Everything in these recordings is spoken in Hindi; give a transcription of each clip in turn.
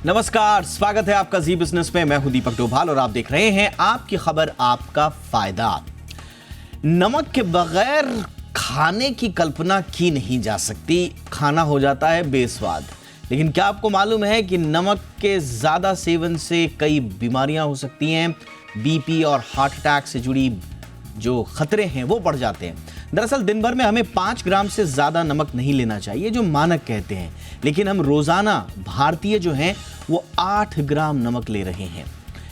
नमस्कार, स्वागत है आपका जी बिजनेस में। मैं हूं दीपक डोभाल और आप देख रहे हैं आपकी खबर आपका फायदा। नमक के बगैर खाने की कल्पना की नहीं जा सकती, खाना हो जाता है बेस्वाद। लेकिन क्या आपको मालूम है कि नमक के ज्यादा सेवन से कई बीमारियां हो सकती हैं। बीपी और हार्ट अटैक से जुड़ी जो खतरे हैं वो बढ़ जाते हैं। दरअसल दिन भर में हमें 5 ग्राम से ज्यादा नमक नहीं लेना चाहिए, जो मानक कहते हैं, लेकिन हम रोजाना भारतीय जो हैं वो 8 ग्राम नमक ले रहे हैं।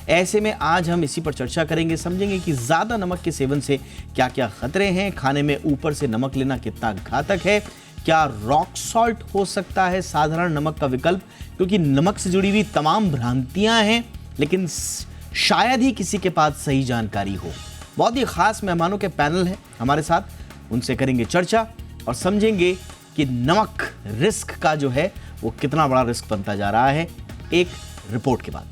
ऐसे में आज हम इसी पर चर्चा करेंगे, समझेंगे कि ज्यादा नमक के सेवन से क्या क्या खतरे हैं, खाने में ऊपर से नमक लेना कितना घातक है, क्या रॉक सॉल्ट हो सकता है साधारण नमक का विकल्प, क्योंकि नमक से जुड़ी हुई तमाम भ्रांतियां हैं, लेकिन शायद ही किसी के पास सही जानकारी हो। बहुत ही खास मेहमानों के पैनल है हमारे साथ, उनसे करेंगे चर्चा और समझेंगे कि नमक रिस्क का जो है वो कितना बड़ा रिस्क बनता जा रहा है, एक रिपोर्ट के बाद।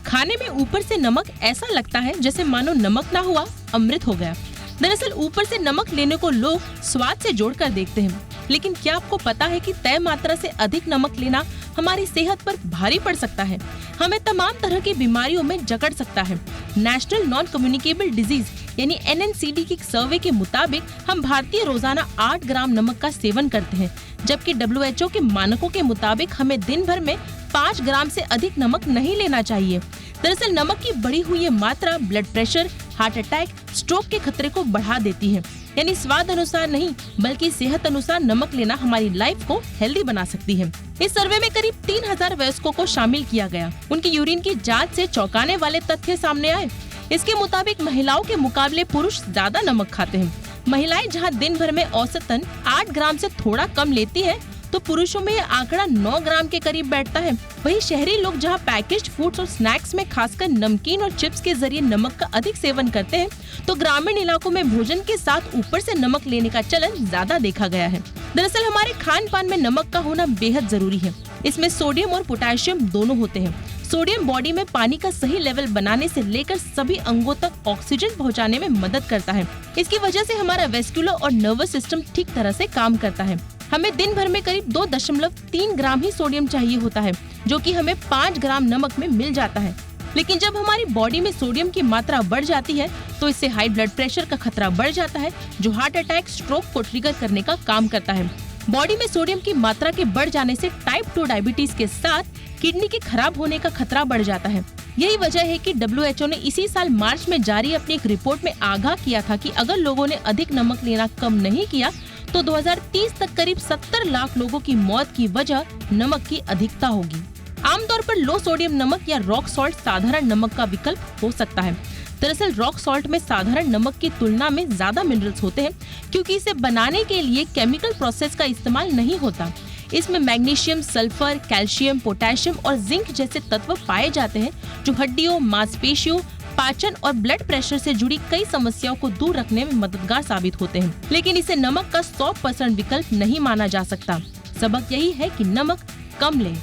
खाने में ऊपर से नमक ऐसा लगता है जैसे मानो नमक ना हुआ अमृत हो गया। दरअसल ऊपर से नमक लेने को लोग स्वाद से जोड़कर देखते हैं, लेकिन क्या आपको पता है कि तय मात्रा से अधिक नमक लेना हमारी सेहत पर भारी पड़ सकता है, हमें तमाम तरह की बीमारियों में जकड़ सकता है। नेशनल नॉन कम्युनिकेबल डिजीज यानी NNCD की सर्वे के मुताबिक हम भारतीय रोजाना 8 ग्राम नमक का सेवन करते हैं, जबकि WHO के मानकों के मुताबिक हमें दिन भर में 5 ग्राम से अधिक नमक नहीं लेना चाहिए। दरअसल नमक की बढ़ी हुई ये मात्रा blood pressure, heart attack, stroke के खतरे को बढ़ा देती है। यानी स्वाद अनुसार नहीं बल्कि सेहत अनुसार नमक लेना हमारी लाइफ को हेल्दी बना सकती है। इस सर्वे में करीब 3000 वयस्कों को शामिल किया गया। उनकी यूरिन की जांच से चौंकाने वाले तथ्य सामने आए। इसके मुताबिक महिलाओं के मुकाबले पुरुष ज्यादा नमक खाते हैं। महिलाएं जहां दिन भर में औसतन 8 ग्राम से थोड़ा कम लेती है, तो पुरुषों में यह आंकड़ा 9 ग्राम के करीब बैठता है। वहीं शहरी लोग जहां पैकेज्ड फूड्स और स्नैक्स में खासकर नमकीन और चिप्स के जरिए नमक का अधिक सेवन करते हैं, तो ग्रामीण इलाकों में भोजन के साथ ऊपर से नमक लेने का चलन ज्यादा देखा गया है। दरअसल हमारे खान पान में नमक का होना बेहद जरूरी है। इसमें सोडियम और पोटेशियम दोनों होते हैं। सोडियम बॉडी में पानी का सही लेवल बनाने से लेकर सभी अंगों तक ऑक्सीजन पहुंचाने में मदद करता है। इसकी वजह से हमारा वेस्कुलर और नर्वस सिस्टम ठीक तरह से काम करता है। हमें दिन भर में करीब 2.3 ग्राम ही सोडियम चाहिए होता है, जो कि हमें 5 ग्राम नमक में मिल जाता है। लेकिन जब हमारी बॉडी में सोडियम की मात्रा बढ़ जाती है, तो इससे हाई ब्लड प्रेशर का खतरा बढ़ जाता है, जो हार्ट अटैक, स्ट्रोक को ट्रिगर करने का काम करता है। बॉडी में सोडियम की मात्रा के बढ़ जाने से टाइप 2 डायबिटीज के साथ किडनी के खराब होने का खतरा बढ़ जाता है। यही वजह है कि WHO ने इसी साल मार्च में जारी अपनी एक रिपोर्ट में आगाह किया था कि अगर लोगों ने अधिक नमक लेना कम नहीं किया, तो 2030 तक करीब 70 लाख लोगों की मौत की वजह नमक की अधिकता होगी। आमतौर पर लो सोडियम नमक या रॉक सॉल्ट साधारण नमक का विकल्प हो सकता है। दरअसल रॉक सॉल्ट में साधारण नमक की तुलना में ज्यादा मिनरल्स होते हैं, क्योंकि इसे बनाने के लिए केमिकल प्रोसेस का इस्तेमाल नहीं होता। इसमें मैग्नीशियम, सल्फर, कैल्शियम, पोटेशियम और जिंक जैसे तत्व पाए जाते हैं, जो हड्डियों, मांसपेशियों, पाचन और ब्लड प्रेशर से जुड़ी कई समस्याओं को दूर रखने में मददगार साबित होते हैं। लेकिन इसे नमक का 100% विकल्प नहीं माना जा सकता। सबक यही है कि नमक कम लें।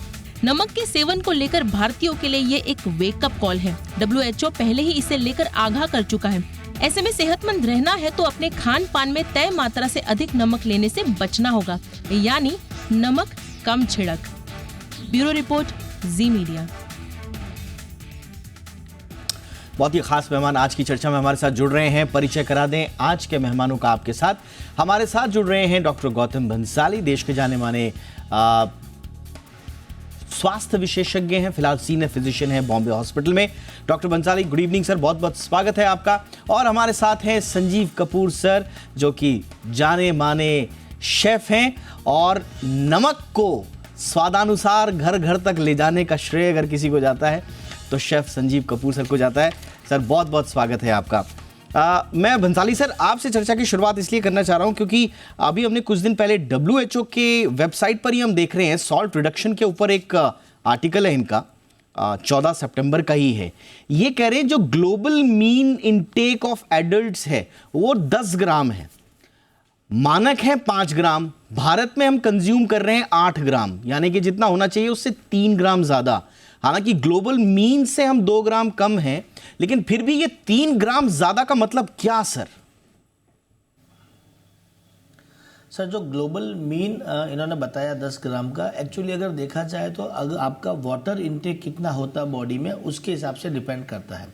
नमक के सेवन को लेकर भारतीयों के लिए ये एक वेकअप कॉल है। WHO पहले ही इसे लेकर आगाह कर चुका है। ऐसे में सेहतमंद रहना है तो अपने खान पान में तय मात्रा से अधिक नमक लेने से बचना होगा, यानी नमक कम छिड़क। ब्यूरो रिपोर्ट, जी मीडिया। बहुत ही खास मेहमान आज की चर्चा में हमारे साथ जुड़ रहे हैं। परिचय करा दें आज के मेहमानों का आपके साथ। हमारे साथ जुड़ रहे हैं डॉक्टर गौतम भंसाली, देश के जाने माने स्वास्थ्य विशेषज्ञ हैं, फिलहाल सीनियर फिजिशियन हैं बॉम्बे हॉस्पिटल में। Doctor Bhansali, good evening sir, बहुत बहुत स्वागत है आपका। और हमारे साथ हैं संजीव कपूर सर, जो कि जाने माने शेफ हैं और नमक को स्वादानुसार घर घर तक ले जाने का श्रेय अगर किसी को जाता है तो शेफ संजीव कपूर सर को जाता है। सर बहुत बहुत स्वागत है आपका। मैं भंसाली सर आपसे चर्चा की शुरुआत इसलिए करना चाह रहा हूं क्योंकि अभी हमने कुछ दिन पहले WHO के वेबसाइट पर ही हम देख रहे हैं, सॉल्ट रिडक्शन के ऊपर एक आर्टिकल है इनका, 14 सितंबर का ही है। ये कह रहे हैं जो global mean intake of adults है वो 10 ग्राम है, मानक है 5 ग्राम, भारत में हम कंज्यूम कर रहे हैं 8 ग्राम, यानी कि जितना होना चाहिए उससे 3 ग्राम ज़्यादा। हालांकि ग्लोबल मीन से हम 2 ग्राम कम हैं, लेकिन फिर भी ये 3 ग्राम ज्यादा का मतलब क्या सर? सर जो ग्लोबल मीन इन्होंने बताया 10 ग्राम का, एक्चुअली अगर देखा जाए तो अगर आपका वाटर इनटेक कितना होता है बॉडी में उसके हिसाब से डिपेंड करता है।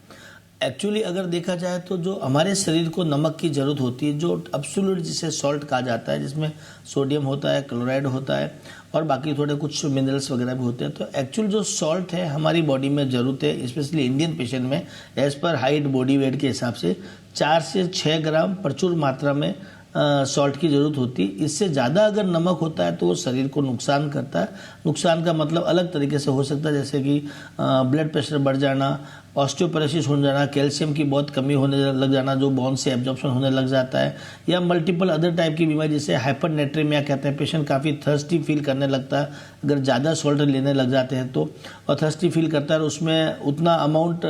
एक्चुअली अगर देखा जाए तो जो हमारे शरीर को नमक की ज़रूरत होती है, जो एब्सोल्यूट जिसे सॉल्ट कहा जाता है, जिसमें सोडियम होता है, क्लोराइड होता है और बाकी थोड़े कुछ मिनरल्स वगैरह भी होते हैं, तो एक्चुअल जो सॉल्ट है हमारी बॉडी में ज़रूरत है, स्पेशली इंडियन पेशेंट में as per height body weight के हिसाब से 4 से 6 ग्राम प्रचुर मात्रा में सॉल्ट की ज़रूरत होती है। इससे ज़्यादा अगर नमक होता है तो वो शरीर को नुकसान करता है। नुकसान का मतलब अलग तरीके से हो सकता है, जैसे कि ब्लड प्रेशर बढ़ जाना, ऑस्टियोपोरोसिस हो जाना, कैल्शियम की बहुत कमी होने लग जाना, जो बोन से एब्जॉर्प्शन होने लग जाता है, या मल्टीपल अदर टाइप की बीमारी जैसे हाइपरनेट्रेमिया कहते हैं, पेशेंट काफ़ी थर्स्टी फील करने लगता है अगर ज़्यादा सॉल्ट लेने लग जाते हैं तो, और थर्स्टी फील करता है और उसमें उतना अमाउंट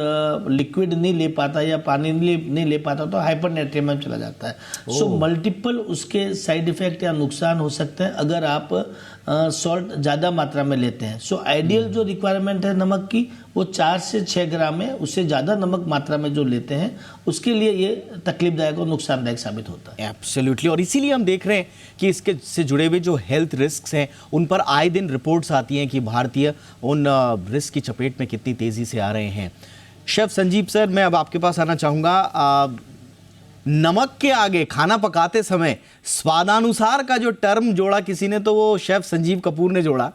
लिक्विड नहीं ले पाता या पानी नहीं ले पाता तो हाइपरनेट्रेमिया में चला जाता है। सो मल्टीपल उसके साइड इफेक्ट या नुकसान हो सकते हैं अगर आप सॉल्ट ज़्यादा मात्रा में लेते हैं। सो आइडियल जो रिक्वायरमेंट है नमक की वो 4 से 6 ग्राम है। उससे ज़्यादा नमक मात्रा में जो लेते हैं उसके लिए ये तकलीफदायक और नुकसानदायक साबित होता है। एब्सोल्युटली, और इसीलिए हम देख रहे हैं कि इसके से जुड़े हुए जो हेल्थ रिस्क हैं उन पर आए दिन रिपोर्ट्स आती हैं कि भारतीय उन रिस्क की चपेट में कितनी तेज़ी से आ रहे हैं। शेफ संजीव सर, मैं अब आपके पास आना चाहूँगा। नमक के आगे खाना पकाते समय स्वादानुसार का जो टर्म जोड़ा किसी ने, तो वो शेफ संजीव कपूर ने जोड़ा।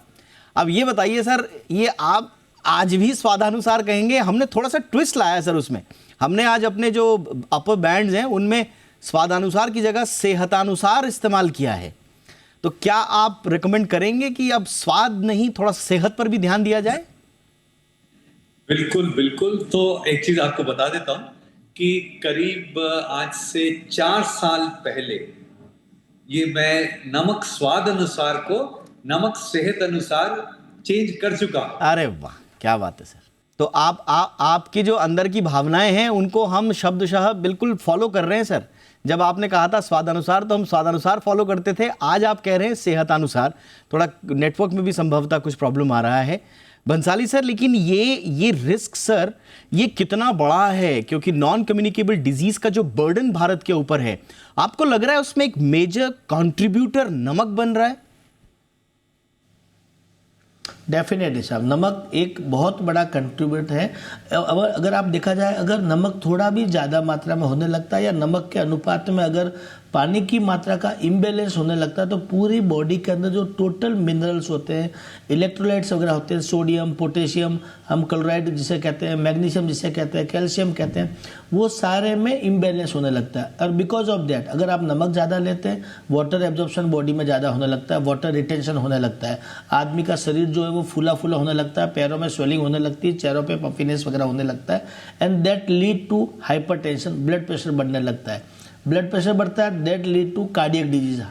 अब ये बताइए सर, ये आप आज भी स्वादानुसार कहेंगे? हमने थोड़ा सा ट्विस्ट लाया सर उसमें। हमने आज अपने जो अपर बैंड्स हैं उनमें स्वादानुसार की जगह सेहतानुसार इस्तेमाल किया है। तो क्या आप रिकमेंड करेंगे कि अब स्वाद नहीं, थोड़ा सेहत पर भी ध्यान दिया जाए? बिल्कुल बिल्कुल। तो एक चीज आपको बता देता हूं कि करीब आज से 4 साल पहले ये मैं नमक स्वाद अनुसार को नमक सेहत अनुसार चेंज कर चुका। अरे वाह, क्या बात है सर। तो आपकी जो अंदर की भावनाएं हैं उनको हम शब्दशः बिल्कुल फॉलो कर रहे हैं सर। जब आपने कहा था स्वादानुसार तो हम स्वादानुसार फॉलो करते थे, आज आप कह रहे हैं सेहतानुसार। थोड़ा नेटवर्क में भी संभवतः कुछ प्रॉब्लम आ रहा है बंसाली सर, लेकिन ये रिस्क सर ये कितना बड़ा है? क्योंकि नॉन कम्युनिकेबल डिजीज का जो बर्डन भारत के ऊपर है, आपको लग रहा है उसमें एक मेजर कंट्रीब्यूटर नमक बन रहा है? डेफिनेटली साहब, नमक एक बहुत बड़ा कंट्रीब्यूट है। अगर आप देखा जाए, अगर नमक थोड़ा भी ज़्यादा मात्रा में होने लगता है या नमक के अनुपात में अगर पानी की मात्रा का इम्बैलेंस होने लगता है तो पूरी बॉडी के अंदर जो टोटल मिनरल्स होते हैं, इलेक्ट्रोलाइट्स वगैरह होते हैं, सोडियम, पोटेशियम, हम क्लोराइड जिसे कहते हैं, मैग्नीशियम जिसे कहते हैं, कैल्शियम कहते हैं, वो सारे में इम्बैलेंस होने लगता है। और बिकॉज ऑफ दैट अगर आप नमक ज़्यादा लेते हैं, वाटर एब्जॉर्प्शन बॉडी में ज़्यादा होने लगता है, वाटर रिटेंशन होने लगता है, आदमी का शरीर जो है वो फूला फूला होने लगता है, पैरों में स्वेलिंग होने लगती है, चेहरों पे पफिनेस वगैरह होने लगता है, and that lead to hypertension, blood pressure बढ़ने लगता है। ब्लड प्रेशर बढ़ता है, that lead to cardiac disease,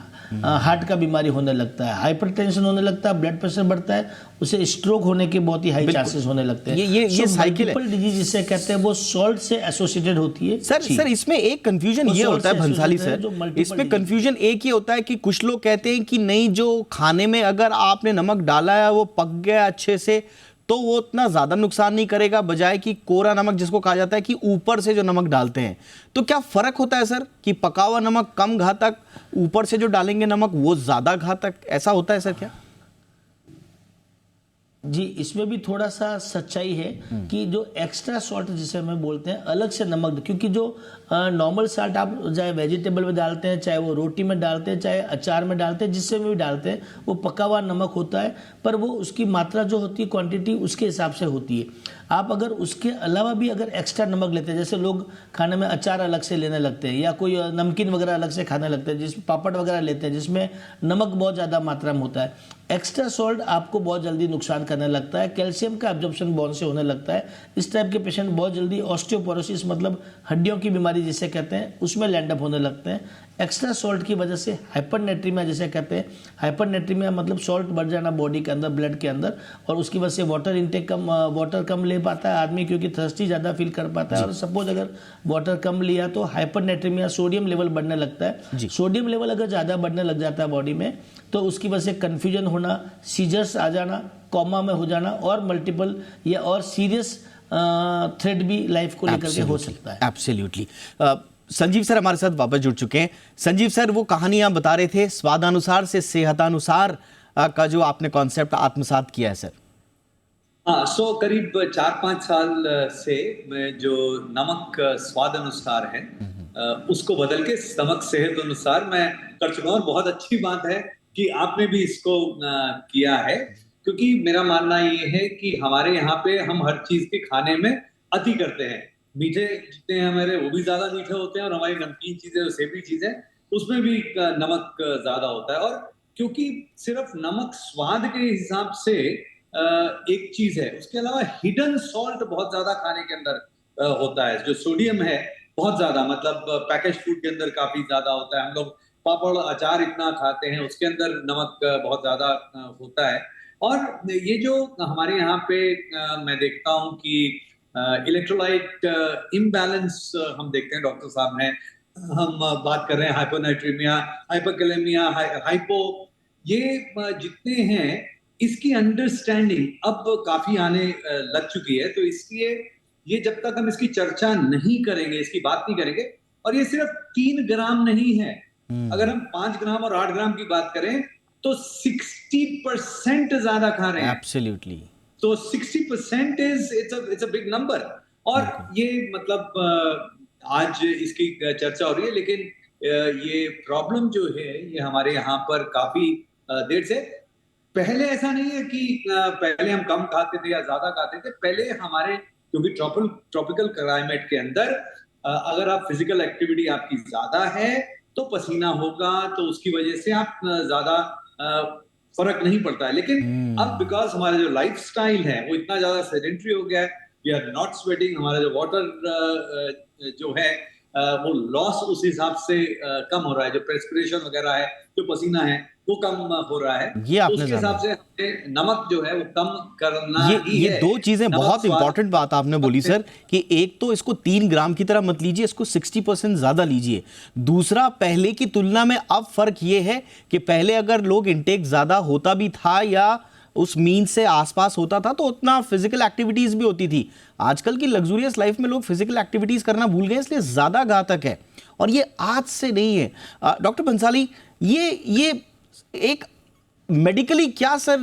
heart का बीमारी होने लगता है, हाइपरटेंशन होने लगता है, ब्लड प्रेशर बढ़ता है, उसे स्ट्रोक होने के बहुत ही हाई चांसेस होने लगते हैं। ये साइकिल है। डिजीज जिसे कहते हैं वो सॉल्ट से एसोसिएटेड होती है। सर इसमें एक कंफ्यूजन ये होता है भंसाली सर, इसमें कंफ्यूजन एक ही होता है कि कुछ लोग कहते हैं कि नहीं, जो खाने में अगर आपने नमक डाला है वो पक गया अच्छे से तो वो उतना ज्यादा नुकसान नहीं करेगा, बजाय कि कोरा नमक जिसको कहा जाता है कि ऊपर से जो नमक डालते हैं। तो क्या फर्क होता है सर कि पका हुआ नमक कम घातक, ऊपर से जो डालेंगे नमक वो ज्यादा घातक, ऐसा होता है सर क्या? जी, इसमें भी थोड़ा सा सच्चाई है कि जो एक्स्ट्रा सॉल्ट जिसे हम बोलते हैं, अलग से नमक, क्योंकि जो नॉर्मल सॉल्ट आप चाहे वेजिटेबल में डालते हैं, चाहे वो रोटी में डालते हैं, चाहे अचार में डालते हैं, जिससे भी डालते हैं, वो पका हुआ नमक होता है, पर वो उसकी मात्रा जो होती है, क्वांटिटी उसके हिसाब से होती है। आप अगर उसके अलावा भी अगर एक्स्ट्रा नमक लेते हैं, जैसे लोग खाने में अचार अलग से लेने लगते हैं या कोई नमकीन वगैरह अलग से खाने लगते हैं, जिसमें पापड़ वगैरह लेते हैं जिसमें नमक बहुत ज़्यादा मात्रा में होता है, एक्स्ट्रा सॉल्ट आपको बहुत जल्दी नुकसान करने लगता है, कैल्शियम का एब्जॉर्प्शन बोन से होने लगता है। इस टाइप के पेशेंट बहुत जल्दी ऑस्टियोपोरोसिस मतलब हड्डियों की बीमारी जिसे कहते हैं उसमें लैंड अप होने लगते हैं, एक्स्ट्रा सॉल्ट की वजह से हाइपरनेट्रीमिया जैसे कहते हैं, हाइपरनेट्रीमिया मतलब सॉल्ट बढ़ जाना बॉडी के अंदर, ब्लड के अंदर, और उसकी वजह से वाटर कम ले पाता है आदमी, क्योंकि थर्स्टी ज़्यादा फील कर पाता है। और सपोज अगर वाटर कम लिया तो हाइपरनेट्रीमिया, सोडियम लेवल बढ़ने लगता है। सोडियम लेवल अगर ज़्यादा बढ़ने लग जाता है बॉडी में तो उसकी वजह से कन्फ्यूजन होना, सीजर्स आ जाना, कोमा में हो जाना, और मल्टीपल या और सीरियस थ्रेट भी लाइफ को लेकर के हो सकता है। एब्सोल्युटली। संजीव सर हमारे साथ वापस जुड़ चुके हैं। संजीव सर, वो कहानी आप बता रहे थे स्वादानुसार से सेहतानुसार का जो आपने कॉन्सेप्ट आत्मसात किया है सर। हाँ, करीब 4-5 साल से जो नमक स्वाद अनुसार है उसको बदल के नमक सेहत अनुसार मैं कर चुका हूँ। बहुत अच्छी बात है कि आपने भी इसको किया है, क्योंकि मेरा मानना ये है कि हमारे यहाँ पे हम हर चीज के खाने में अति करते हैं। मीठे जितने हैं हमारे वो भी ज्यादा मीठे होते हैं, और हमारी नमकीन चीजें, सेवरी चीजें, उसमें भी नमक ज्यादा होता है। और क्योंकि सिर्फ नमक स्वाद के हिसाब से एक चीज है, उसके अलावा हिडन सॉल्ट बहुत ज्यादा खाने के अंदर होता है। जो सोडियम है बहुत ज्यादा, मतलब पैकेज फूड के अंदर काफी ज्यादा होता है। हम लोग पापड़ अचार इतना खाते हैं, उसके अंदर नमक बहुत ज्यादा होता है। और ये जो हमारे यहाँ पे मैं देखता हूँ कि इलेक्ट्रोलाइट इम्बैलेंस हम देखते हैं, डॉक्टर साहब हैं, हम बात कर रहे हैं हाइपोनाइट्रीमिया, हाइपोकैलेमिया, हाइपो, ये जितने हैं इसकी अंडरस्टैंडिंग अब काफी आने लग चुकी है। तो इसलिए ये जब तक हम इसकी चर्चा नहीं करेंगे, इसकी बात नहीं करेंगे, और ये सिर्फ 3 ग्राम नहीं है, अगर हम 5 ग्राम और 8 ग्राम की बात करें तो 60% ज्यादा खा रहे हैं। एब्सोल्युटली। तो 60% इट्स अ बिग नंबर। और ये मतलब आज इसकी चर्चा हो रही है, लेकिन ये प्रॉब्लम जो है ये हमारे यहाँ पर काफी देर से, पहले ऐसा नहीं है कि पहले हम कम खाते थे या ज्यादा खाते थे। पहले हमारे, क्योंकि ट्रॉपिकल क्लाइमेट के अंदर अगर आप फिजिकल एक्टिविटी आपकी ज्यादा है तो पसीना होगा, तो उसकी वजह से आप ज्यादा फर्क नहीं पड़ता है। लेकिन अब बिकॉज हमारा जो लाइफस्टाइल है वो इतना ज्यादा सेडेंटरी हो गया है, वी आर नॉट स्वेटिंग, हमारा जो वाटर जो है वो लॉस उस हिसाब से कम हो रहा है, जो प्रेस्पिरेशन वगैरह है, जो पसीना है वो कम हो रहा है। ये आपने उसके हिसाब से हमें नमक जो है वो कम करना ही ये है। 2 चीजें बहुत इंपॉर्टेंट बात आपने बोली सर, कि एक तो इसको 3 ग्राम की तरह मत लीजिए, इसको 60% ज्यादा लीजिए। दूसरा, पहले की तुलना में अब फर्क ये है कि पहले अगर लोग इंटेक ज्यादा होता भी था या उस मीन से आसपास होता था तो उतना फिजिकल एक्टिविटीज भी होती थी। आजकल की लग्जूरियस लाइफ में लोग फिजिकल एक्टिविटीज करना भूल गए, इसलिए ज्यादा घातक है। और ये आज से नहीं है। डॉक्टर बंसाली, ये एक मेडिकली क्या सर,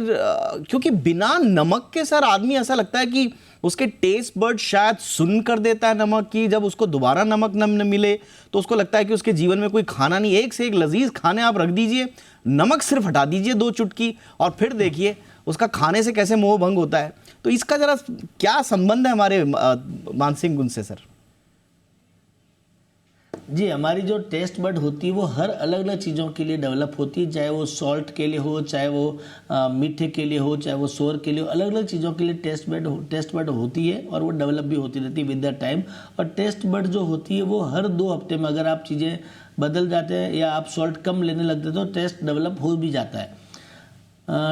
क्योंकि बिना नमक के सर आदमी ऐसा लगता है कि उसके टेस्ट बर्ड शायद सुन कर देता है नमक की, जब उसको दोबारा नमक न मिले तो उसको लगता है कि उसके जीवन में कोई खाना नहीं। एक से एक लजीज खाने आप रख दीजिए, नमक सिर्फ हटा दीजिए 2 चुटकी, और फिर देखिए उसका खाने से कैसे मोह भंग होता है। तो इसका जरा क्या संबंध है हमारे मानसिक गुण से सर? जी, हमारी जो टेस्ट बड होती है वो हर अलग अलग चीज़ों के लिए डेवलप होती है, चाहे वो सॉल्ट के लिए हो, चाहे वो मीठे के लिए हो, चाहे वो शोर के लिए हो। अलग अलग चीज़ों के लिए टेस्ट बड होती है, और वो डेवलप भी होती रहती है विद द टाइम। और टेस्ट बड जो होती है वो हर 2 हफ्ते में अगर आप चीज़ें बदल जाते हैं या आप सॉल्ट कम लेने लगते हैं तो टेस्ट डेवलप हो भी जाता है।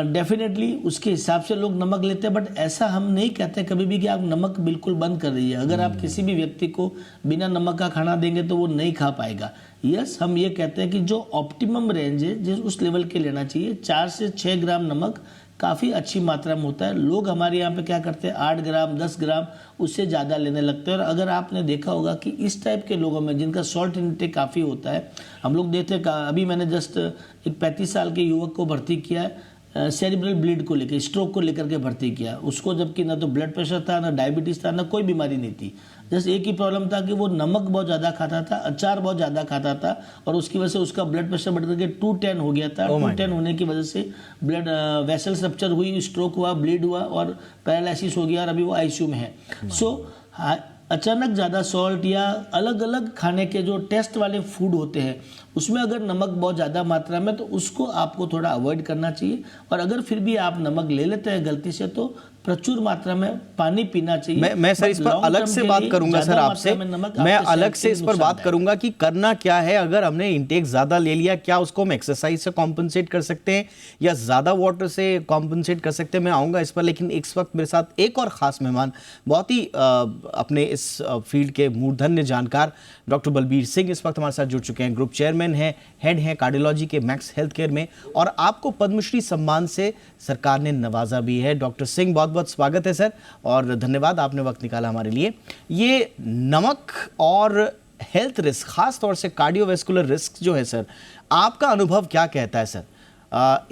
डेफिनेटली उसके हिसाब से लोग नमक लेते हैं, बट ऐसा हम नहीं कहते कभी भी कि आप नमक बिल्कुल बंद कर दीजिए। अगर आप किसी भी व्यक्ति को बिना नमक का खाना देंगे तो वो नहीं खा पाएगा। यस, हम ये कहते हैं कि जो ऑप्टिमम रेंज है जिस उस लेवल के लेना चाहिए, 4 से 6 ग्राम नमक काफ़ी अच्छी मात्रा में होता है। लोग हमारे यहाँ पे क्या करते हैं 8 ग्राम 10 ग्राम उससे ज़्यादा लेने लगते हैं। और अगर आपने देखा होगा कि इस टाइप के लोगों में जिनका सॉल्ट इंटेक काफ़ी होता है, हम लोग देखते हैं, अभी मैंने जस्ट एक 35 साल के युवक को भर्ती किया है, सेरिब्रल ब्लीड को लेकर, स्ट्रोक को लेकर के भर्ती किया उसको, जबकि ना तो ब्लड प्रेशर था, ना डायबिटीज़ था, ना कोई बीमारी नहीं थी। जस्ट एक ही प्रॉब्लम था कि वो नमक बहुत ज़्यादा खाता था, अचार बहुत ज़्यादा खाता था, और उसकी वजह से उसका ब्लड प्रेशर बढ़ करके 210 हो गया था। 210 होने की वजह से ब्लड वेसल रप्चर हुई, स्ट्रोक हुआ, ब्लीड हुआ और पैरालिसिस हो गया, और अभी वो आईसीयू में है। सो अचानक ज़्यादा सॉल्ट या अलग अलग खाने के जो टेस्ट वाले फूड होते हैं उसमें अगर नमक बहुत ज़्यादा मात्रा में तो उसको आपको थोड़ा अवॉइड करना चाहिए। और अगर फिर भी आप नमक ले लेते हैं गलती से तो प्रचुर मात्रा में पानी पीना चाहिए। मैं सर इस पर अलग से बात करूंगा सर आपसे, मैं अलग से इस पर बात करूंगा कि करना क्या है अगर हमने इंटेक ज्यादा ले लिया, क्या उसको हम एक्सरसाइज से कॉम्पनसेट कर सकते हैं या ज्यादा वाटर से कॉम्पनसेट कर सकते हैं, मैं आऊंगा इस पर। लेकिन इस वक्त मेरे साथ एक और खास मेहमान, बहुत ही अपने इस फील्ड के मूर्धन्य जानकार डॉक्टर बलबीर सिंह इस वक्त हमारे साथ जुड़ चुके हैं। ग्रुप चेयरमैन हैं, हेड हैं कार्डियोलॉजी के मैक्स हेल्थ केयर में, और आपको पद्मश्री सम्मान से सरकार ने नवाजा भी है। डॉक्टर सिंह, बहुत बहुत स्वागत है सर, और धन्यवाद आपने वक्त निकाला हमारे लिए। ये नमक और हेल्थ रिस्क, खास तौर से कार्डियोवैस्कुलर रिस्क जो है सर, आपका अनुभव क्या कहता है सर?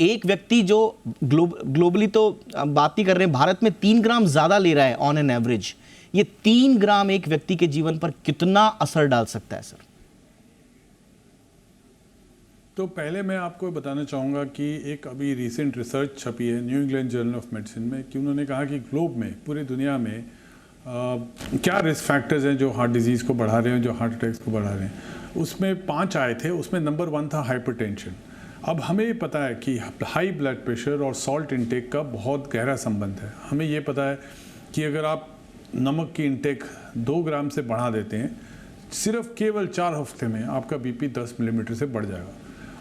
एक व्यक्ति जो ग्लोबली तो बात नहीं कर रहे हैं, भारत में 3 ग्राम ज़्यादा ले रहा है ऑन एन एवरेज, ये 3 ग्राम एक व्यक्ति के जीवन पर कितना असर डाल सकता है सर? तो पहले मैं आपको बताना चाहूँगा कि एक अभी रिसेंट रिसर्च छपी है new England journal of medicine में, कि उन्होंने कहा कि ग्लोब में, पूरी दुनिया में क्या रिस्क फैक्टर्स हैं जो हार्ट डिजीज़ को बढ़ा रहे हैं, जो हार्ट अटैक्स को बढ़ा रहे हैं। उसमें 5 आए थे, उसमें नंबर 1 था हाइपरटेंशन। अब हमें ये पता है कि हाई ब्लड प्रेशर और सॉल्ट इंटेक का बहुत गहरा संबंध है। हमें ये पता है कि अगर आप नमक की इंटेक 2 ग्राम से बढ़ा देते हैं, सिर्फ केवल 4 हफ्ते में आपका बीपी 10 मिलीमीटर से बढ़ जाएगा।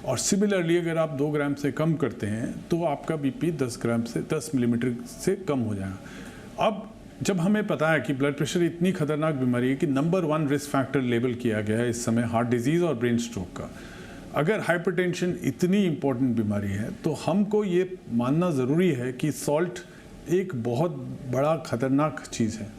और सिमिलरली अगर आप 2 ग्राम से कम करते हैं तो आपका बीपी 10 मिलीमीटर से कम हो जाएगा। अब जब हमें पता है कि ब्लड प्रेशर इतनी खतरनाक बीमारी है कि नंबर 1 रिस्क फैक्टर लेबल किया गया है इस समय हार्ट डिजीज़ और ब्रेन स्ट्रोक का, अगर हाइपरटेंशन इतनी इम्पोर्टेंट बीमारी है तो हमको ये मानना ज़रूरी है कि सॉल्ट एक बहुत बड़ा खतरनाक चीज़ है।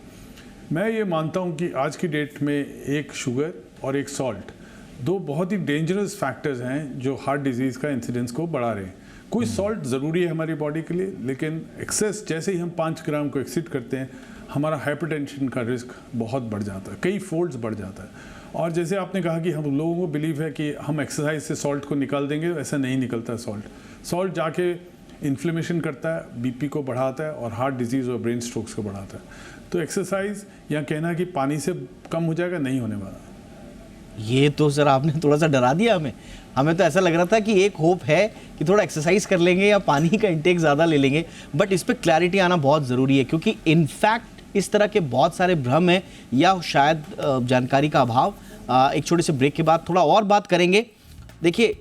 मैं ये मानता हूँ कि आज की डेट में एक शुगर और एक सॉल्ट, 2 बहुत ही डेंजरस फैक्टर्स हैं जो हार्ट डिजीज़ का इंसिडेंस को बढ़ा रहे हैं। कोई सॉल्ट ज़रूरी है हमारी बॉडी के लिए, लेकिन एक्सेस जैसे ही हम 5 ग्राम को एक्सीड करते हैं, हमारा हाइपरटेंशन का रिस्क बहुत बढ़ जाता है, कई फोल्ड्स बढ़ जाता है। और जैसे आपने कहा कि हम लोगों को बिलीव है कि हम एक्सरसाइज से सॉल्ट को निकाल देंगे, ऐसा नहीं निकलता। सॉल्ट जाके इन्फ्लेमेशन करता है, बीपी को बढ़ाता है और हार्ट डिजीज़ और ब्रेन स्ट्रोक्स को बढ़ाता है। तो एक्सरसाइज या कहना कि पानी से कम हो जाएगा, नहीं होने वाला। ये तो सर आपने थोड़ा सा डरा दिया हमें तो ऐसा लग रहा था कि एक होप है कि थोड़ा एक्सरसाइज कर लेंगे या पानी का इंटेक ज़्यादा ले लेंगे, बट इस पर क्लैरिटी आना बहुत ज़रूरी है, क्योंकि इनफैक्ट इस तरह के बहुत सारे भ्रम हैं या शायद जानकारी का अभाव। एक छोटे से ब्रेक के बाद थोड़ा और बात करेंगे। देखिए,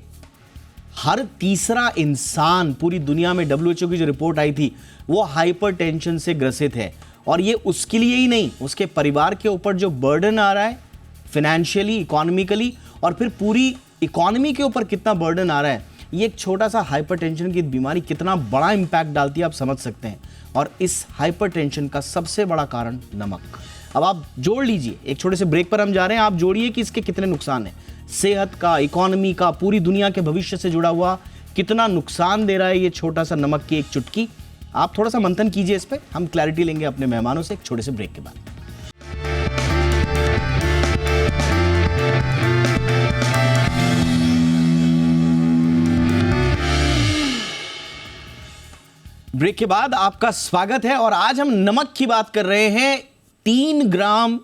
हर तीसरा इंसान पूरी दुनिया में, WHO की जो रिपोर्ट आई थी, वो हाइपरटेंशन से ग्रसित है। और ये उसके लिए ही नहीं, उसके परिवार के ऊपर जो बर्डन आ रहा है फाइनेंशियली, इकोनॉमिकली, और फिर पूरी इकोनॉमी के ऊपर कितना बर्डन आ रहा है, ये एक छोटा सा हाइपरटेंशन की बीमारी कितना बड़ा इंपैक्ट डालती है आप समझ सकते हैं। और इस हाइपरटेंशन का सबसे बड़ा कारण नमक। अब आप जोड़ लीजिए, एक छोटे से ब्रेक पर हम जा रहे हैं, आप जोड़िए कि इसके कितने नुकसान हैं, सेहत का, इकोनॉमी का, पूरी दुनिया के भविष्य से जुड़ा हुआ कितना नुकसान दे रहा है ये छोटा सा नमक की एक चुटकी। आप थोड़ा सा मंथन कीजिए इस पर, हम क्लैरिटी लेंगे अपने मेहमानों से एक छोटे से ब्रेक के बाद। ब्रेक के बाद आपका स्वागत है, और आज हम नमक की बात कर रहे हैं। 3 ग्राम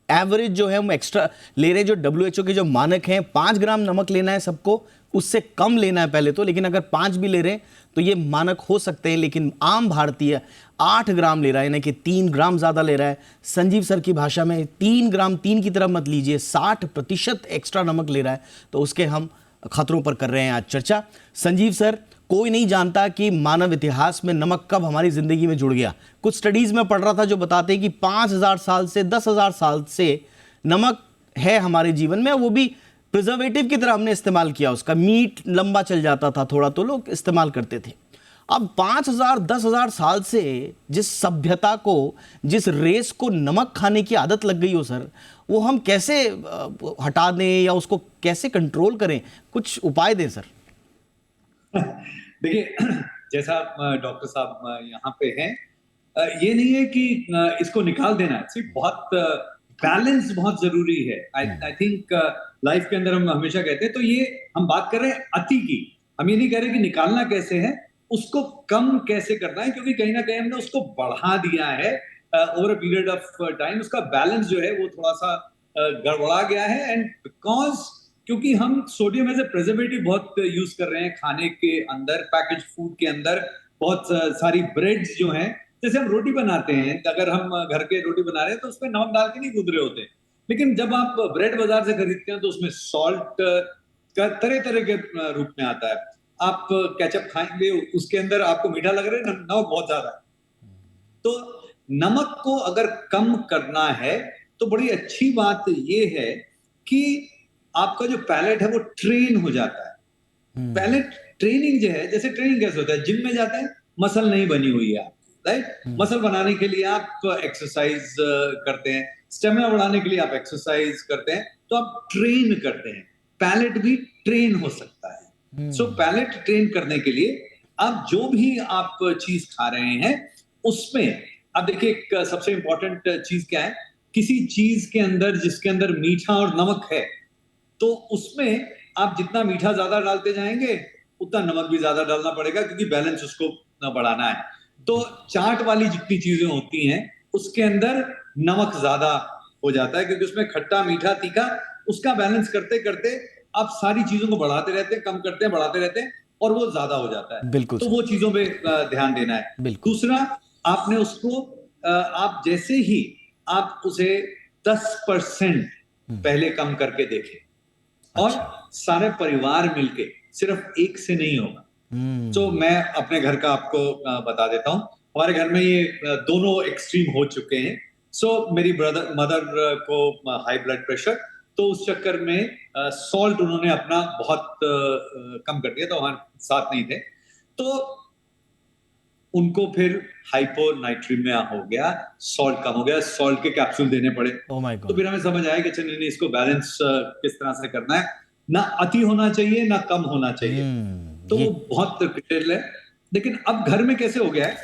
एवरेज जो है हम एक्स्ट्रा ले रहे हैं, जो WHO के जो मानक हैं 5 ग्राम नमक लेना है सबको, उससे कम लेना है पहले तो, लेकिन अगर 5 भी ले रहे हैं तो ये मानक हो सकते हैं। लेकिन आम भारतीय 8 ग्राम ले रहा है, यानी कि 3 ग्राम ज़्यादा ले रहा है। संजीव सर की भाषा में 3 ग्राम 3 की तरफ मत लीजिए, 60% एक्स्ट्रा नमक ले रहा है, तो उसके हम खतरों पर कर रहे हैं आज चर्चा। संजीव सर, कोई नहीं जानता कि मानव इतिहास में नमक कब हमारी ज़िंदगी में जुड़ गया। कुछ स्टडीज़ में पढ़ रहा था जो बताते हैं कि 5000 साल से 10,000 साल से नमक है हमारे जीवन में, वो भी प्रिजर्वेटिव की तरह हमने इस्तेमाल किया उसका। मीट लंबा चल जाता था थोड़ा तो लोग इस्तेमाल करते थे। अब 5000 10,000 साल से जिस सभ्यता को, जिस रेस को नमक खाने की आदत लग गई हो सर, वो हम कैसे हटा दें या उसको कैसे कंट्रोल करें? कुछ उपाय दें सर। देखिए, जैसा डॉक्टर साहब यहाँ पे हैं, ये नहीं है कि इसको निकाल देना है, सिर्फ बहुत बैलेंस बहुत जरूरी है। आई थिंक लाइफ के अंदर हम हमेशा कहते हैं, तो ये हम बात कर रहे हैं अति की, हम ये नहीं कह रहे कि निकालना कैसे है, उसको कम कैसे करना है, क्योंकि कहीं ना कहीं हमने उसको बढ़ा दिया है over a period of time. उसका बैलेंस जो है वो थोड़ा सा गड़बड़ा गया है। एंड बिकॉज क्योंकि हम सोडियम एज ए प्रिजर्वेटिव बहुत यूज कर रहे हैं खाने के अंदर, पैकेज फूड के अंदर। बहुत सारी ब्रेड्स जो हैं, जैसे हम रोटी बनाते हैं, अगर हम घर के रोटी बना रहे हैं तो उसमें नमक डाल के नहीं गूंद रहे होते, लेकिन जब आप ब्रेड बाजार से खरीदते हैं तो उसमें सॉल्ट का तरह तरह के रूप में आता है। आप केचप खाएंगे, उसके अंदर आपको मीठा लग रहा है, नमक बहुत ज्यादा है। तो नमक को अगर कम करना है तो बड़ी अच्छी बात ये है कि आपका जो पैलेट है वो ट्रेन हो जाता है। पैलेट ट्रेनिंग जो है, जैसे ट्रेनिंग कैसे होता है, जिम में जाते हैं, मसल नहीं बनी हुई है आपकी, राइट। मसल बनाने के लिए आप एक्सरसाइज करते हैं, स्टेमिना बढ़ाने के लिए आप एक्सरसाइज करते हैं, तो आप ट्रेन करते हैं। पैलेट भी ट्रेन हो सकता है। सो पैलेट ट्रेन करने के लिए आप जो भी आप चीज खा रहे हैं उसमें, अब देखिए एक सबसे इंपॉर्टेंट चीज क्या है, किसी चीज के अंदर जिसके अंदर मीठा और नमक है, तो उसमें आप जितना मीठा ज्यादा डालते जाएंगे उतना नमक भी ज्यादा डालना पड़ेगा, क्योंकि बैलेंस उसको बढ़ाना है। तो चाट वाली जितनी चीजें होती हैं उसके अंदर नमक ज्यादा हो जाता है, क्योंकि उसमें खट्टा मीठा तीखा, उसका बैलेंस करते करते आप सारी चीजों को बढ़ाते रहते हैं, कम करते हैं, बढ़ाते रहते हैं, और वो ज्यादा हो जाता है। बिल्कुल। तो वो चीजों पे ध्यान देना है। बिल्कुल। दूसरा, आपने उसको आप जैसे ही आप उसे 10% पहले कम करके देखें, और सारे परिवार मिलके, सिर्फ एक से नहीं होगा। तो मैं अपने घर का आपको बता देता हूँ। हमारे घर में ये दोनों एक्सट्रीम हो चुके हैं। मेरी मदर को हाई ब्लड प्रेशर, तो उस चक्कर में सॉल्ट उन्होंने अपना बहुत कम कर दिया, तो हमारे साथ नहीं थे, तो उनको फिर हाइपोनाइट्रीमिया हो गया, सॉल्ट कम हो गया, सॉल्ट के कैप्सूल देने पड़े। Oh my God. तो फिर हमें समझ आया कि नहीं, इसको बैलेंस किस तरह से करना है, ना अति होना चाहिए ना कम होना चाहिए। तो वो बहुत क्रिटिकल है। लेकिन अब घर में कैसे हो गया है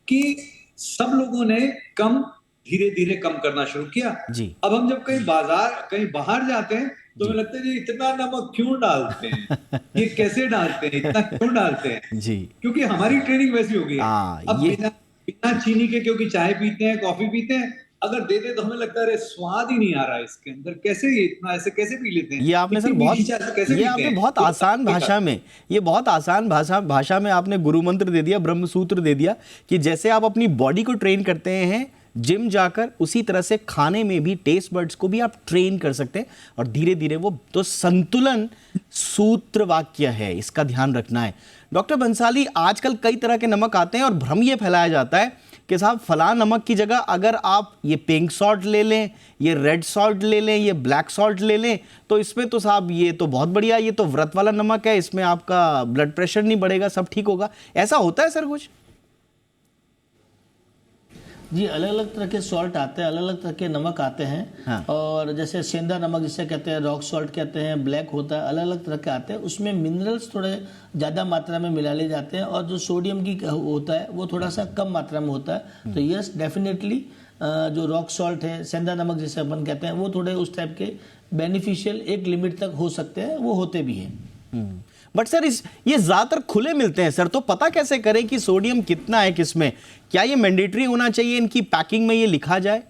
कि सब लोगों ने धीरे धीरे कम करना शुरू किया जी। अब हम जब कहीं बाहर जाते हैं तो हमें लगता है जी इतना नमक क्यों डालते हैं, ये कैसे डालते हैं, इतना क्यों डालते हैं जी, क्योंकि हमारी ट्रेनिंग वैसी हो गई है। अब बिना चीनी के क्योंकि चाय पीते हैं, कॉफी पीते हैं, अगर दे दे तो हमें लगता है अरे स्वाद ही नहीं आ रहा है इसके अंदर, कैसे ये इतना ऐसे कैसे पी लेते हैं। ये आपने सर बहुत आसान भाषा में, ये बहुत आसान भाषा में आपने गुरु मंत्र दे दिया, ब्रह्म सूत्र दे दिया कि जैसे आप अपनी बॉडी को ट्रेन करते हैं जिम जाकर, उसी तरह से खाने में भी टेस्ट बर्ड्स को भी आप ट्रेन कर सकते हैं, और धीरे धीरे वो तो संतुलन सूत्र वाक्य है, इसका ध्यान रखना है। डॉक्टर बंसाली, आजकल कई तरह के नमक आते हैं और भ्रम ये फैलाया जाता है कि साहब फला नमक की जगह अगर आप ये पिंक सॉल्ट ले लें, ये रेड सॉल्ट ले लें, ये ब्लैक सॉल्ट ले लें, तो इसमें तो साहब ये तो बहुत बढ़िया, ये तो व्रत वाला नमक है, इसमें आपका ब्लड प्रेशर नहीं बढ़ेगा, सब ठीक होगा। ऐसा होता है सर कुछ? जी, अलग अलग तरह के सॉल्ट आते हैं, अलग अलग तरह के नमक आते हैं। हाँ। और जैसे सेंधा नमक जिसे कहते हैं, रॉक सॉल्ट कहते हैं, ब्लैक होता है, अलग अलग तरह के आते हैं। उसमें मिनरल्स थोड़े ज़्यादा मात्रा में मिला लिए जाते हैं, और जो सोडियम की होता है वो थोड़ा सा कम मात्रा में होता है। तो यस, डेफिनेटली जो रॉक सॉल्ट है, सेंधा नमक जिसे अपन कहते हैं, वो थोड़े उस टाइप के बेनिफिशियल एक लिमिट तक हो सकते हैं, वो होते भी हैं। बट सर ये ज्यादातर खुले मिलते हैं सर, तो पता कैसे करें कि सोडियम कितना है किसमें? क्या ये मैंडेटरी होना चाहिए, इनकी पैकिंग में ये लिखा जाए?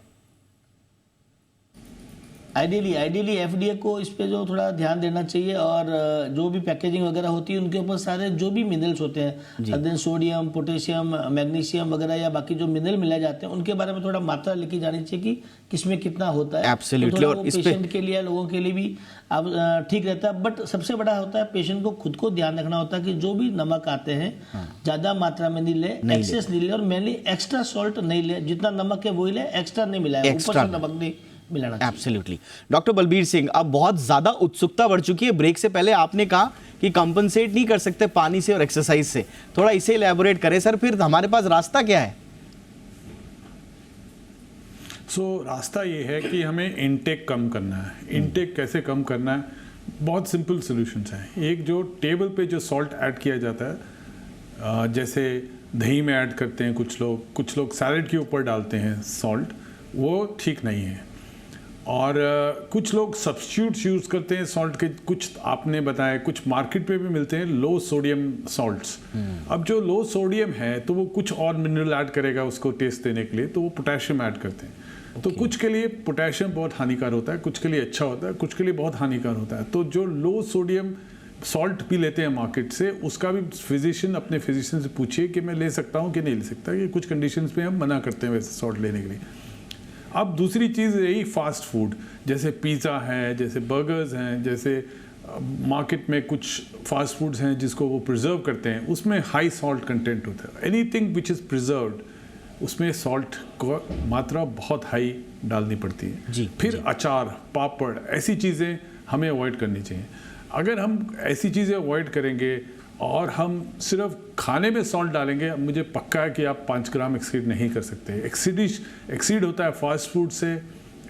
आइडियली एफडीए को इस पे जो थोड़ा ध्यान देना चाहिए, और जो भी पैकेजिंग वगैरह होती है उनके ऊपर सारे जो भी मिनरल्स होते हैं, सोडियम, पोटेशियम, मैग्नीशियम वगैरह या बाकी जो मिनरल मिलाए जाते हैं उनके बारे में थोड़ा मात्रा लिखी जानी चाहिए कि किसमें कितना होता है। एब्सोल्युटली। और पेशेंट के लिए, लोगों के लिए भी अब ठीक रहता है। बट सबसे बड़ा होता है पेशेंट को खुद को ध्यान रखना होता है कि जो भी नमक आते हैं ज्यादा मात्रा में नहीं ले, एक्सेस नहीं ले, और मेनली एक्स्ट्रा सॉल्ट नहीं ले। जितना नमक है वही ले, एक्स्ट्रा नहीं मिलाए, ऊपर से नमक नहीं मिलाना। एब्सोल्युटली। डॉक्टर बलबीर सिंह, अब बहुत ज्यादा उत्सुकता बढ़ चुकी है। ब्रेक से पहले आपने कहा कि कंपनसेट नहीं कर सकते पानी से और एक्सरसाइज से, थोड़ा इसे इलैबोरेट करें सर, फिर हमारे पास रास्ता क्या है? रास्ता ये है कि हमें इनटेक कम करना है। इनटेक कैसे कम करना है? बहुत सिंपल सॉल्यूशंस हैं। एक, जो टेबल पे जो सॉल्ट ऐड किया जाता है, जैसे दही में ऐड करते हैं कुछ लोग सैलेड के ऊपर डालते हैं सॉल्ट, वो ठीक नहीं है। और कुछ लोग सब्स्टिट्यूट्स यूज़ करते हैं सॉल्ट के, कुछ आपने बताया, कुछ मार्केट पे भी मिलते हैं लो सोडियम सॉल्ट्स। अब जो लो सोडियम है तो वो कुछ और मिनरल ऐड करेगा उसको टेस्ट देने के लिए, तो वो पोटेशियम ऐड करते हैं। तो कुछ के लिए पोटेशियम बहुत हानिकारक होता है, कुछ के लिए अच्छा होता है, कुछ के लिए बहुत हानिकारक होता है। तो जो लो सोडियम सॉल्ट भी लेते हैं मार्केट से, उसका भी अपने फिजिशियन से पूछिए कि मैं ले सकता हूँ कि नहीं ले सकता। ये कुछ कंडीशंस पे हम मना करते हैं वैसे सॉल्ट लेने के लिए। अब दूसरी चीज़ यही फास्ट फूड, जैसे पिज़्ज़ा है, जैसे बर्गर्स हैं, जैसे मार्केट में कुछ फास्ट फूड्स हैं जिसको वो प्रिजर्व करते हैं, उसमें हाई सॉल्ट कंटेंट होता है। एनीथिंग विच इज़ प्रिजर्व्ड, उसमें सॉल्ट को मात्रा बहुत हाई डालनी पड़ती है। जी, फिर जी। अचार, पापड़, ऐसी चीज़ें हमें अवॉइड करनी चाहिए। अगर हम ऐसी चीज़ें अवॉइड करेंगे और हम सिर्फ खाने में सॉल्ट डालेंगे, मुझे पक्का है कि आप 5 ग्राम एक्सीड नहीं कर सकते। एक्सीड होता है फास्ट फूड से,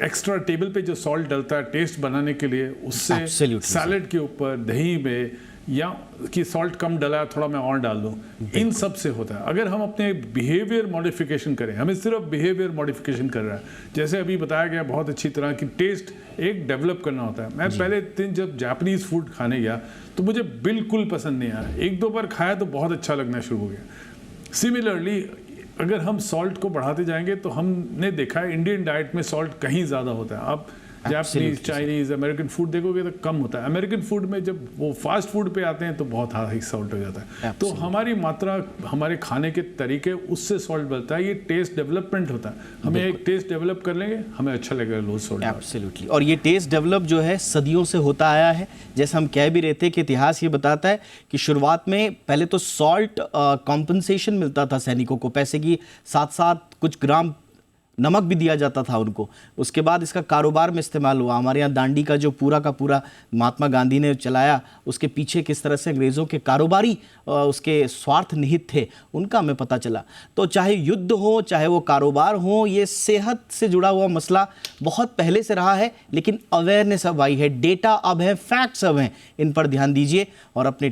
एक्स्ट्रा टेबल पे जो सॉल्ट डलता है टेस्ट बनाने के लिए, उससे Absolutely, सैलेड के ऊपर, दही में, या कि सॉल्ट कम डला है थोड़ा मैं और डाल दूं, इन सब से होता है। अगर हम अपने बिहेवियर मॉडिफिकेशन करें, हमें सिर्फ बिहेवियर मॉडिफिकेशन कर रहा है, जैसे अभी बताया गया बहुत अच्छी तरह कि टेस्ट एक डेवलप करना होता है। मैं पहले दिन जब जापानीज फूड खाने गया तो मुझे बिल्कुल पसंद नहीं आया, 1-2 बार खाया तो बहुत अच्छा लगना शुरू हो गया। सिमिलरली अगर हम सॉल्ट को बढ़ाते जाएंगे तो हमने देखा है इंडियन डाइट में सॉल्ट कहीं ज़्यादा होता है। आप जापानीज, चाइनीज, अमेरिकन फूड देखोगे तो कम होता है। अमेरिकन फूड में जब वो फास्ट फूड पे आते हैं तो बहुत हाई सॉल्ट हो जाता है। तो हमारी मात्रा, हमारे खाने के तरीके, उससे सॉल्ट बढ़ता है। ये टेस्ट डेवलपमेंट होता है। हमें एक टेस्ट डेवलप कर लेंगे, हमें अच्छा लगेगा लो सॉल्ट। एब्सोल्युटली। और ये टेस्ट डेवलप जो है सदियों से होता आया है। जैसे हम कह भी रहे थे कि इतिहास ये बताता है कि शुरुआत में पहले तो सॉल्ट कॉम्पनसेशन मिलता था सैनिकों को, पैसे की साथ साथ कुछ ग्राम नमक भी दिया जाता था उनको। उसके बाद इसका कारोबार में इस्तेमाल हुआ। हमारे यहाँ दांडी का जो पूरा का पूरा महात्मा गांधी ने चलाया, उसके पीछे किस तरह से अंग्रेज़ों के कारोबारी उसके स्वार्थ निहित थे, उनका हमें पता चला। तो चाहे युद्ध हो, चाहे वो कारोबार हो, ये सेहत से जुड़ा हुआ मसला बहुत पहले से रहा है, लेकिन अवेयरनेस अब आई है, डेटा अब है, फैक्ट्स अब हैं। इन पर ध्यान दीजिए और अपने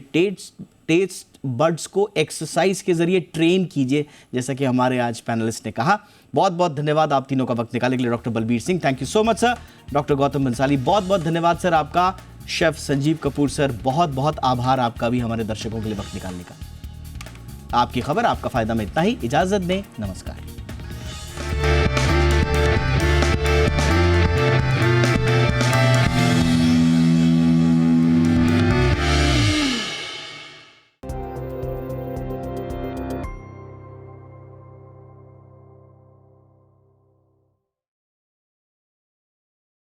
टेस्ट बर्ड्स को एक्सरसाइज के जरिए ट्रेन कीजिए, जैसा कि हमारे आज पैनलिस्ट ने कहा। बहुत बहुत धन्यवाद आप तीनों का वक्त निकालने के लिए। Doctor Balbir Singh, thank you so much sir. Doctor Gautam Bansali, बहुत बहुत धन्यवाद सर आपका। शेफ संजीव कपूर सर, बहुत बहुत आभार आपका भी हमारे दर्शकों के लिए वक्त निकालने का। आपकी खबर, आपका फायदा में इतना ही। इजाजत दें, नमस्कार।